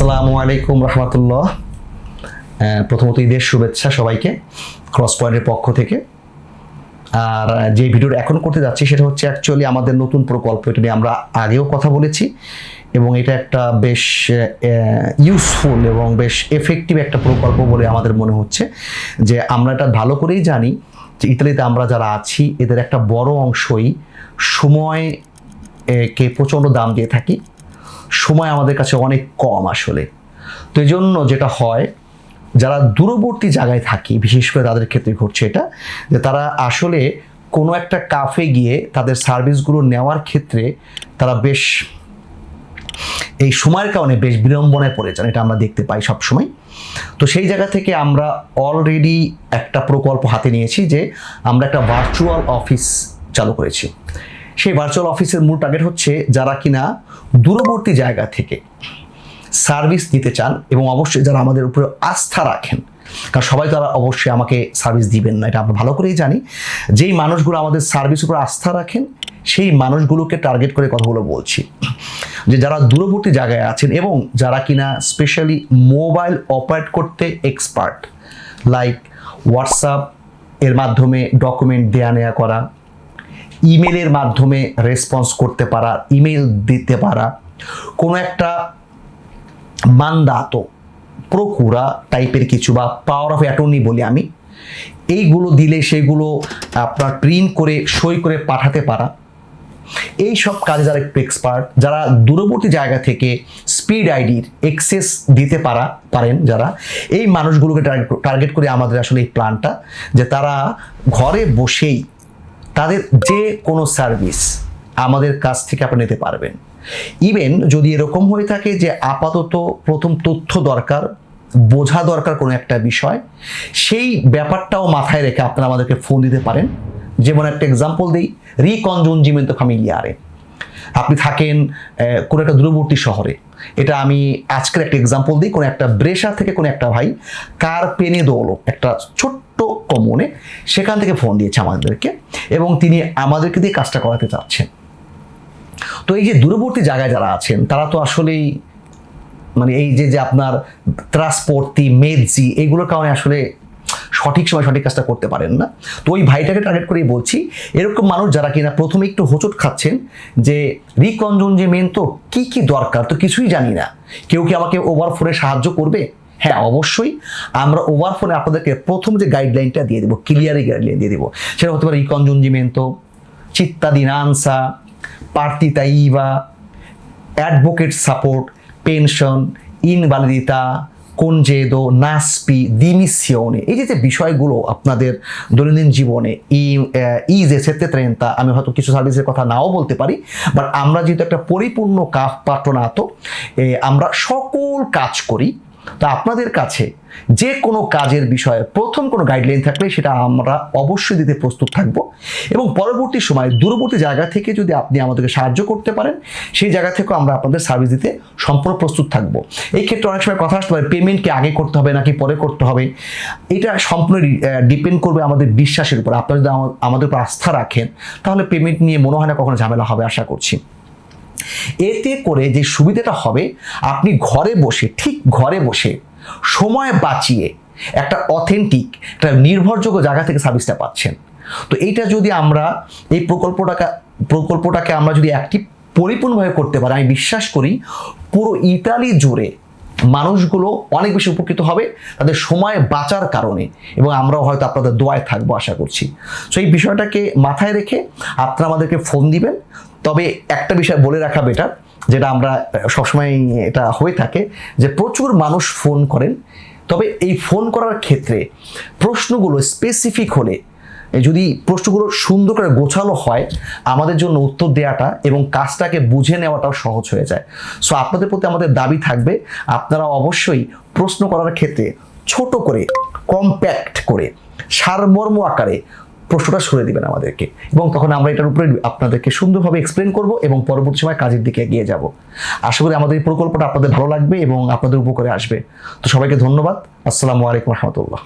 আসসালামু আলাইকুম রহমতুল্লাহ। প্রথমত ঈদের শুভেচ্ছা সবাইকে ক্রস পয়েন্টের পক্ষ থেকে। আর যে ভিডিওটা এখন করতে যাচ্ছি সেটা হচ্ছে অ্যাকচুয়ালি আমাদের নতুন প্রকল্প। এটা নিয়ে আমরা আগেও কথা বলেছি এবং এটা একটা বেশ ইউজফুল এবং বেশ এফেক্টিভ একটা প্রকল্প বলে আমাদের মনে হচ্ছে। যে আমরা এটা ভালো করেই জানি যে ইতালিতে আমরা যারা আছি এদের একটা বড় অংশই সময়কে প্রচণ্ড দাম দিয়ে থাকি। সময় আমাদের কাছে অনেক কম আসলে। তো এই জন্য যেটা হয়, যারা দূরবর্তী জায়গায় থাকি বিশেষ করে তাদের ক্ষেত্রে ঘটছে এটা, যে তারা আসলে কোনো একটা কাফে গিয়ে তাদের সার্ভিসগুলো নেওয়ার ক্ষেত্রে তারা বেশ এই সময়ের কারণে বেশ বিড়ম্বনায় পড়ে যান। এটা আমরা দেখতে পাই সবসময়। তো সেই জায়গা থেকে আমরা অলরেডি একটা প্রকল্প হাতে নিয়েছি যে আমরা একটা ভার্চুয়াল অফিস চালু করেছি। সেই ভার্চুয়াল অফিসের মূল টার্গেট হচ্ছে যারা কিনা দূরবর্তী জায়গা থেকে সার্ভিস দিতে চান এবং অবশ্যই যারা আমাদের উপরে আস্থা রাখেন, কারণ সবাই তারা অবশ্যই আমাকে সার্ভিস দিবেন না, এটা আমরা ভালো করেই জানি। যেই মানুষগুলো আমাদের সার্ভিস উপরে আস্থা রাখেন সেই মানুষগুলোকে টার্গেট করে কথাগুলো বলছি, যে যারা দূরবর্তী জায়গায় আছেন এবং যারা কিনা স্পেশালি মোবাইল অপারেট করতে এক্সপার্ট, লাইক হোয়াটসঅ্যাপ এর মাধ্যমে ডকুমেন্ট দেয়া নেওয়া করা, ইমেলের মাধ্যমে রেসপন্স করতে পারা, ইমেল দিতে পারা, কোনো একটা মান্দাত প্রকুরা টাইপের কিছু বা পাওয়ার অফ অ্যাটর্নি বলি আমি, এইগুলো দিলে সেগুলো আপনার প্রিন্ট করে সই করে পাঠাতে পারা, এই সব কাজে যারা একটু এক্সপার্ট, যারা দূরবর্তী জায়গা থেকে স্পিড আইডির অ্যাক্সেস দিতে পারেন, যারা এই মানুষগুলোকে টার্গেট করে আমাদের আসলে এই প্ল্যানটা, যে তারা ঘরে বসেই তাদের যে কোনো সার্ভিস আমাদের কাছ থেকে আপনি নিতে পারবেন। ইভেন যদি এরকম হয়ে থাকে যে আপাতত প্রথম তথ্য দরকার, বোঝা দরকার কোনো একটা বিষয়, সেই ব্যাপারটাও মাথায় রেখে আপনারা আমাদেরকে ফোন দিতে পারেন। যেমন একটা এক্সাম্পল দিই, রিকনজুনজিমেন্তো ফ্যামিলিয়ারে আপনি থাকেন কোনো একটা দূরবর্তী শহরে। এটা আমি আজকের একটা এক্সাম্পল দিই, কোনো একটা ব্রেশা থেকে কোনো একটা ভাই কারপেনেদোলো একটা ছোট্ট কমনে সেখান থেকে ফোন দিয়েছে আমাদেরকে এবং তিনি আমাদেরকে দিয়ে কাজটা করাতে চাচ্ছেন। তো এই যে দূরবর্তী জায়গায় যারা আছেন তারা তো আসলেই মানে এই যে আপনার ট্রান্সপোর্টি মেজি এগুলোর কারণে আসলে সঠিক সময় সঠিক কাজটা করতে পারেন না। তো ওই ভাইটাকে টার্গেট করেই বলছি, এরকম মানুষ যারা কিনা প্রথমে একটু হোঁচট খাচ্ছেন যে রিকনজুনজিমেন্তো কি কি দরকার তো কিছুই জানি না, কেউ কি আমাকে ওভারফোনে সাহায্য করবে? হ্যাঁ, অবশ্যই আমরা ওভারফোনে আপনাদেরকে প্রথম যে গাইডলাইনটা দিয়ে দেবো, ক্লিয়ারি গাইডলাইন দিয়ে দেবো। সেটা হতে পারে রিকনজুনজিমেন্তো, চিত্তাদিনান্সা, পার্টিতা ইভা, অ্যাডভোকেট সাপোর্ট, পেনশন, ইনভালিডিতা, কনজেদো, নাসপি, দিমিসিওনে, এই যে বিষয়গুলো আপনাদের দৈনন্দিন জীবনে ইজে সেতে ট্রেনটা, আমি হয়তো কিছু সার্ভিসের কথা নাও বলতে পারি, বাট আমরা যেহেতু একটা পরিপূর্ণ পাট্রনাতো আমরা সকল কাজ করি, তা আপনাদের কাছে যে কোনো কাজের বিষয়ে প্রথম কোনো গাইডলাইন থাকলে সেটা আমরা অবশ্যই দিতে প্রস্তুত থাকব এবং পরবর্তী সময় দূরবর্তী জায়গা থেকে যদি আপনি আমাদেরকে সাহায্য করতে পারেন সেই জায়গা থেকেও আমরা আপনাদের সার্ভিস দিতে সম্পূর্ণ প্রস্তুত থাকব। এই ক্ষেত্রে অনেক সময় কথা আসতে পারে পেমেন্টকে আগে করতে হবে নাকি পরে করতে হবে, এটা সম্পূর্ণ ডিপেন্ড করবে আমাদের বিশ্বাসের উপর। আপনারা যদি আমাদের উপর আস্থা রাখেন তাহলে পেমেন্ট নিয়ে মনে হয় না কখনো ঝামেলা হবে, আশা করছি। এতে করে যে সুবিধাটা হবে, আপনি ঘরে বসে ঠিক ঘরে বসে সময় বাঁচিয়ে একটা অথেন্টিক একটা নির্ভরযোগ্য জায়গা থেকে সার্ভিসটা পাচ্ছেন। তো এইটা যদি আমরা এই প্রকল্পটাকে আমরা যদি অ্যাক্টিভ পরিপূর্ণভাবে করতে পারি, আমি বিশ্বাস করি পুরো ইতালি জুড়ে মানুষগুলো অনেক বেশি উপকৃত হবে তাদের সময় বাঁচার কারণে, এবং আমরাও হয়তো আপনাদের দোয়ায় থাকবো আশা করছি। সো এই বিষয়টাকে মাথায় রেখে আপনারা আমাদেরকে ফোন দিবেন। তবে একটা বিষয় বলে রাখা বেটার, যেটা আমরা সবসময় এটা হয়ে থাকে যে প্রচুর মানুষ ফোন করেন, তবে এই ফোন করার ক্ষেত্রে প্রশ্নগুলো স্পেসিফিক হলে, যদি প্রশ্নগুলো সুন্দর করে গোছালো হয়, আমাদের জন্য উত্তর দেওয়াটা এবং কাজটাকে বুঝে নেওয়াটাও সহজ হয়ে যায়। সো আপনাদের প্রতি আমাদের দাবি থাকবে, আপনারা অবশ্যই প্রশ্ন করার ক্ষেত্রে ছোট করে, কম্প্যাক্ট করে, সারমর্ম আকারে প্রশ্নটা সরে দিবেন আমাদেরকে, এবং তখন আমরা এটার উপরে আপনাদেরকে সুন্দরভাবে এক্সপ্লেন করব এবং পরবর্তী সময় কাজের দিকে এগিয়ে যাব। আশা করি আমাদের এই প্রকল্পটা আপনাদের ভালো লাগবে এবং আপনাদের উপকারে আসবে। তো সবাইকে ধন্যবাদ। আসসালামু আলাইকুম রহমতুল্লাহ।